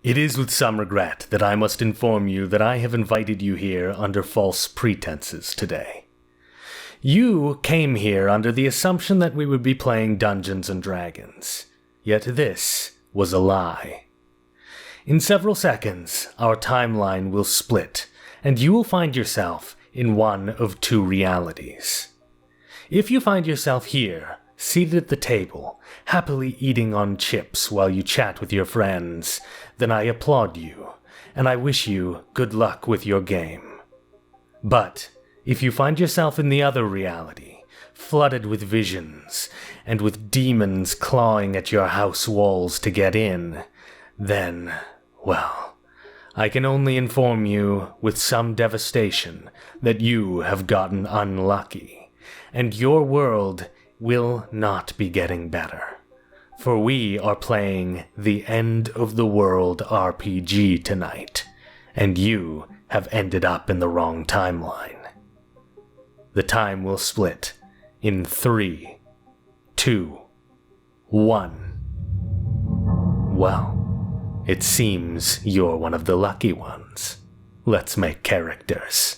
It is with some regret that I must inform you that I have invited you here under false pretenses today. You came here under the assumption that we would be playing Dungeons & Dragons, yet this was a lie. In several seconds, our timeline will split, and you will find yourself in one of two realities. If you find yourself here, seated at the table, happily eating on chips while you chat with your friends, then I applaud you, and I wish you good luck with your game. But if you find yourself in the other reality, flooded with visions, and with demons clawing at your house walls to get in, then, well, I can only inform you with some devastation that you have gotten unlucky, and your world will not be getting better. For we are playing the End of the World RPG tonight, and you have ended up in the wrong timeline. The time will split in 3, 2, 1. Well, it seems you're one of the lucky ones. Let's make characters.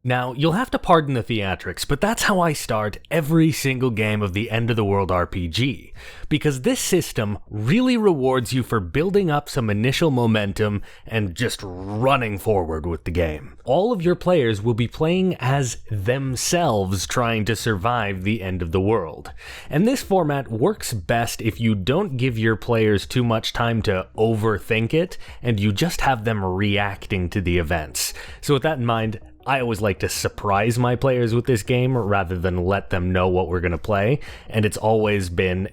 Now, you'll have to pardon the theatrics, but that's how I start every single game of the End of the World RPG, because this system really rewards you for building up some initial momentum and just running forward with the game. All of your players will be playing as themselves trying to survive the end of the world. And this format works best if you don't give your players too much time to overthink it, and you just have them reacting to the events. So with that in mind, I always like to surprise my players with this game rather than let them know what we're going to play, and it's always been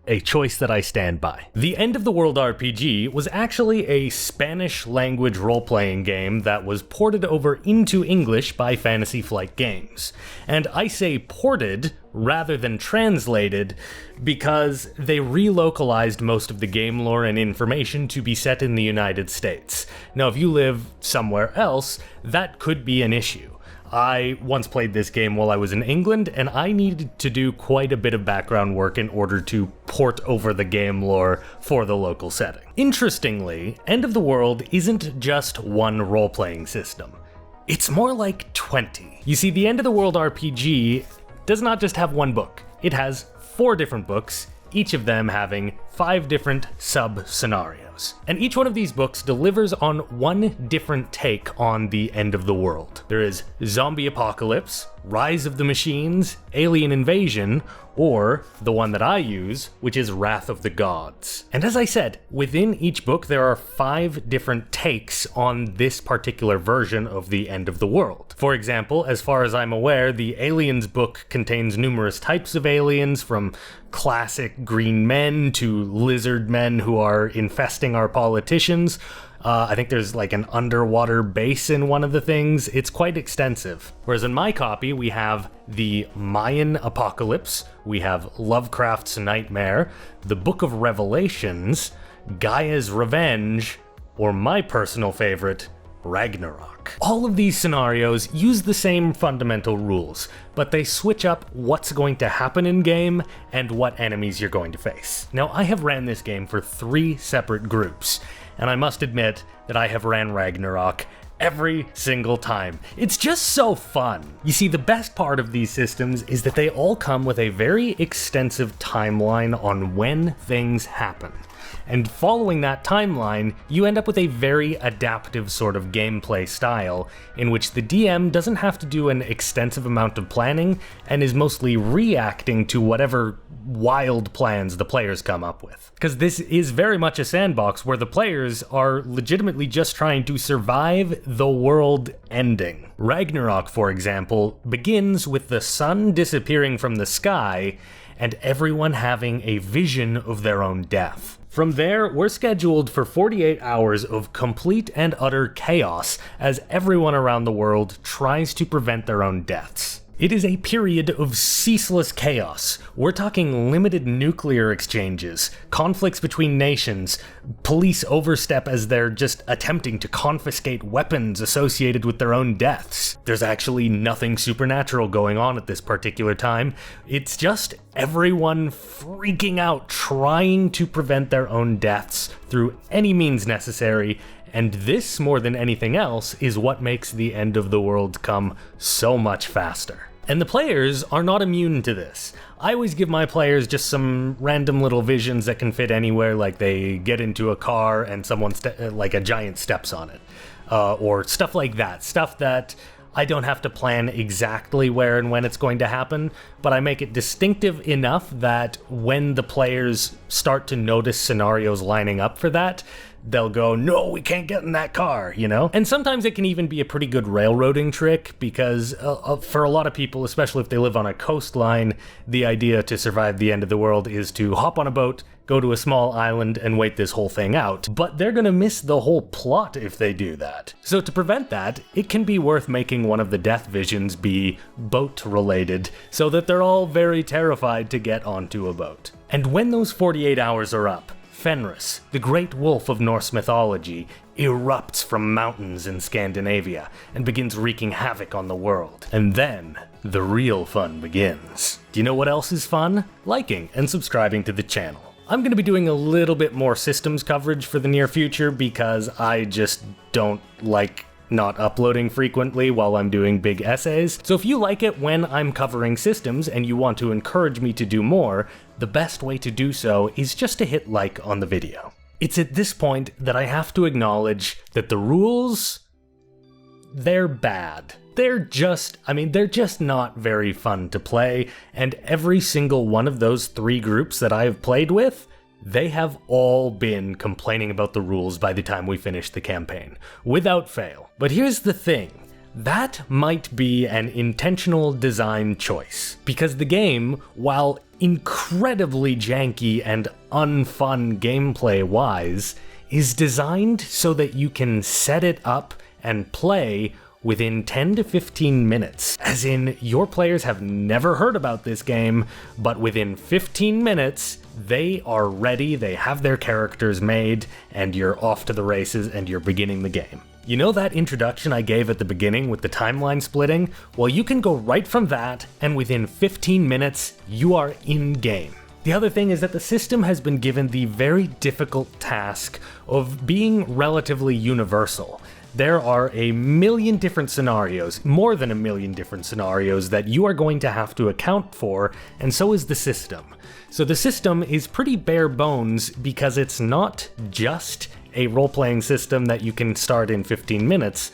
a choice that I stand by. The End of the World RPG was actually a Spanish-language role-playing game that was ported over into English by Fantasy Flight Games. And I say ported rather than translated because they relocalized most of the game lore and information to be set in the United States. Now, if you live somewhere else, that could be an issue. I once played this game while I was in England, and I needed to do quite a bit of background work in order to port over the game lore for the local setting. Interestingly, End of the World isn't just one role-playing system. It's more like 20. You see, the End of the World RPG does not just have one book. It has 4 different books, each of them having 5 different sub-scenarios. And each one of these books delivers on one different take on the end of the world. There is Zombie Apocalypse, Rise of the Machines, Alien Invasion, or the one that I use, which is Wrath of the Gods. And as I said, within each book there are 5 different takes on this particular version of the end of the world. For example, as far as I'm aware, the Aliens book contains numerous types of aliens, from classic green men to lizard men who are infesting our politicians. I think there's like an underwater base in one of the things. It's quite extensive. Whereas in my copy, we have the Mayan Apocalypse, we have Lovecraft's Nightmare, the Book of Revelations, Gaia's Revenge, or my personal favorite, Ragnarok. All of these scenarios use the same fundamental rules, but they switch up what's going to happen in game and what enemies you're going to face. Now, I have ran this game for 3 separate groups, and I must admit that I have ran Ragnarok every single time. It's just so fun. You see, the best part of these systems is that they all come with a very extensive timeline on when things happen. And following that timeline, you end up with a very adaptive sort of gameplay style, in which the DM doesn't have to do an extensive amount of planning, and is mostly reacting to whatever wild plans the players come up with. Because this is very much a sandbox where the players are legitimately just trying to survive the world ending. Ragnarok, for example, begins with the sun disappearing from the sky, and everyone having a vision of their own death. From there, we're scheduled for 48 hours of complete and utter chaos as everyone around the world tries to prevent their own deaths. It is a period of ceaseless chaos. We're talking limited nuclear exchanges, conflicts between nations, police overstep as they're just attempting to confiscate weapons associated with their own deaths. There's actually nothing supernatural going on at this particular time. It's just everyone freaking out, trying to prevent their own deaths through any means necessary. And this, more than anything else, is what makes the end of the world come so much faster. And the players are not immune to this. I always give my players just some random little visions that can fit anywhere, like they get into a car and someone, like a giant steps on it. Or stuff like that. Stuff that I don't have to plan exactly where and when it's going to happen, but I make it distinctive enough that when the players start to notice scenarios lining up for that, they'll go, no, we can't get in that car, you know? And sometimes it can even be a pretty good railroading trick because for a lot of people, especially if they live on a coastline, the idea to survive the end of the world is to hop on a boat, go to a small island, and wait this whole thing out. But they're gonna miss the whole plot if they do that. So to prevent that, it can be worth making one of the death visions be boat-related so that they're all very terrified to get onto a boat. And when those 48 hours are up, Fenris, the great wolf of Norse mythology, erupts from mountains in Scandinavia and begins wreaking havoc on the world. And then, the real fun begins. Do you know what else is fun? Liking and subscribing to the channel. I'm going to be doing a little bit more systems coverage for the near future because I just don't like not uploading frequently while I'm doing big essays. So if you like it when I'm covering systems and you want to encourage me to do more, the best way to do so is just to hit like on the video. It's at this point that I have to acknowledge that the rules, they're bad. They're just not very fun to play, and every single one of those 3 groups that I've played with, they have all been complaining about the rules by the time we finish the campaign, without fail. But here's the thing. That might be an intentional design choice, because the game, while incredibly janky and unfun gameplay-wise, is designed so that you can set it up and play within 10 to 15 minutes. As in, your players have never heard about this game, but within 15 minutes, they are ready, they have their characters made, and you're off to the races and you're beginning the game. You know that introduction I gave at the beginning with the timeline splitting? Well, you can go right from that, and within 15 minutes, you are in-game. The other thing is that the system has been given the very difficult task of being relatively universal. There are a million different scenarios, more than a million different scenarios that you are going to have to account for, and so is the system. So the system is pretty bare bones because it's not just a role-playing system that you can start in 15 minutes.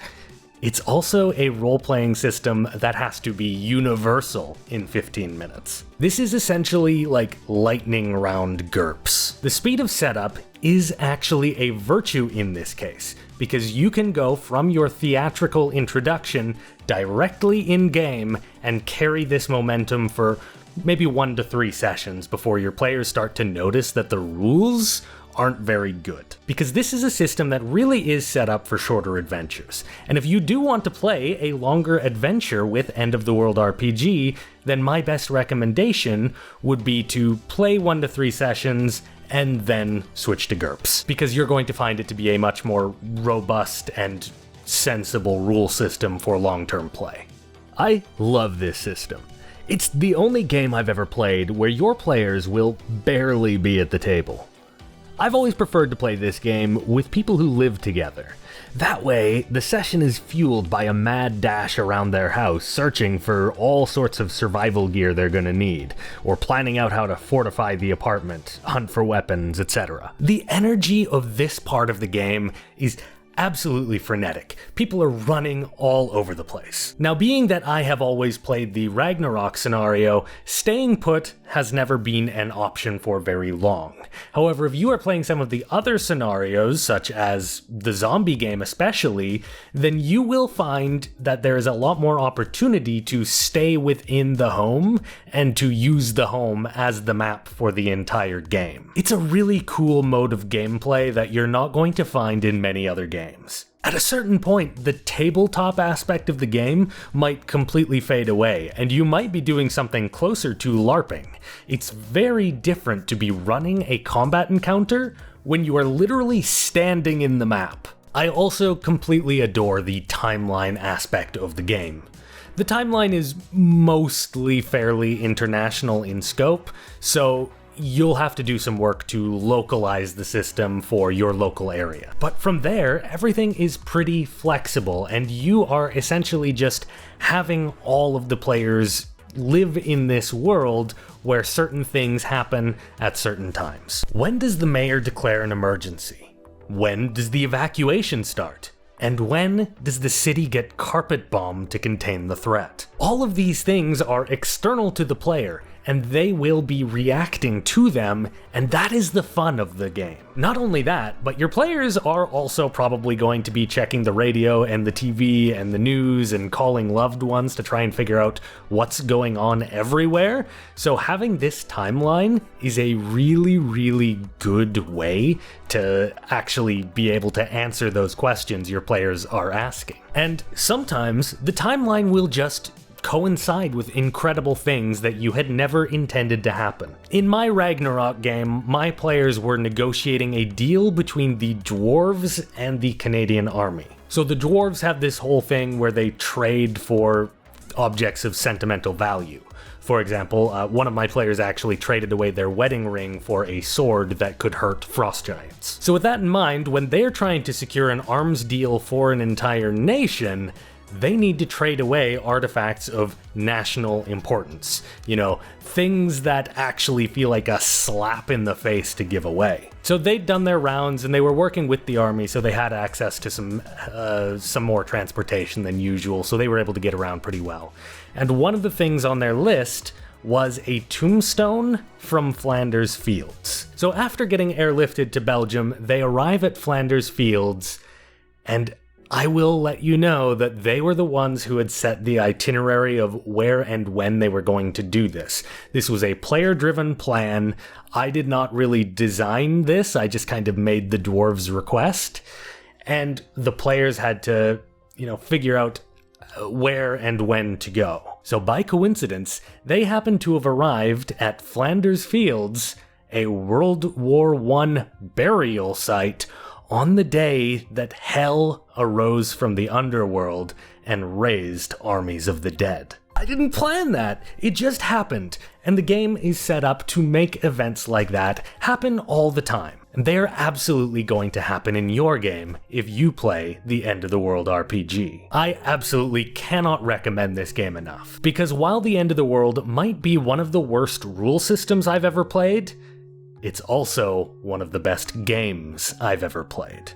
It's also a role-playing system that has to be universal in 15 minutes. This is essentially like lightning round GURPS. The speed of setup is actually a virtue in this case, because you can go from your theatrical introduction directly in-game and carry this momentum for maybe 1 to 3 sessions before your players start to notice that the rules aren't very good. Because this is a system that really is set up for shorter adventures. And if you do want to play a longer adventure with End of the World RPG, then my best recommendation would be to play 1 to 3 sessions and then switch to GURPS. Because you're going to find it to be a much more robust and sensible rule system for long-term play. I love this system. It's the only game I've ever played where your players will barely be at the table. I've always preferred to play this game with people who live together. That way, the session is fueled by a mad dash around their house, searching for all sorts of survival gear they're gonna need, or planning out how to fortify the apartment, hunt for weapons, etc. The energy of this part of the game is absolutely frenetic. People are running all over the place. Now, being that I have always played the Ragnarok scenario, staying put has never been an option for very long. However, if you are playing some of the other scenarios, such as the zombie game especially, then you will find that there is a lot more opportunity to stay within the home and to use the home as the map for the entire game. It's a really cool mode of gameplay that you're not going to find in many other games. At a certain point, the tabletop aspect of the game might completely fade away, and you might be doing something closer to LARPing. It's very different to be running a combat encounter when you are literally standing in the map. I also completely adore the timeline aspect of the game. The timeline is mostly fairly international in scope, so you'll have to do some work to localize the system for your local area. But from there, everything is pretty flexible, and you are essentially just having all of the players live in this world where certain things happen at certain times. When does the mayor declare an emergency? When does the evacuation start? And when does the city get carpet bombed to contain the threat? All of these things are external to the player, and they will be reacting to them, and that is the fun of the game. Not only that, but your players are also probably going to be checking the radio and the TV and the news and calling loved ones to try and figure out what's going on everywhere. So having this timeline is a really, really good way to actually be able to answer those questions your players are asking. And sometimes the timeline will just coincide with incredible things that you had never intended to happen. In my Ragnarok game, my players were negotiating a deal between the dwarves and the Canadian army. So the dwarves have this whole thing where they trade for objects of sentimental value. For example, one of my players actually traded away their wedding ring for a sword that could hurt frost giants. So with that in mind, when they're trying to secure an arms deal for an entire nation, they need to trade away artifacts of national importance. You know, things that actually feel like a slap in the face to give away. So they'd done their rounds and they were working with the army, so they had access to some more transportation than usual, so they were able to get around pretty well. And one of the things on their list was a tombstone from Flanders Fields. So after getting airlifted to Belgium, they arrive at Flanders Fields, and I will let you know that they were the ones who had set the itinerary of where and when they were going to do this. This was a player-driven plan. I did not really design this, I just kind of made the dwarves request, and the players had to, figure out where and when to go. So by coincidence, they happened to have arrived at Flanders Fields, a World War I burial site, on the day that hell arose from the underworld and raised armies of the dead. I didn't plan that, it just happened, and the game is set up to make events like that happen all the time. And they are absolutely going to happen in your game if you play the End of the World RPG. I absolutely cannot recommend this game enough, because while the End of the World might be one of the worst rule systems I've ever played, it's also one of the best games I've ever played.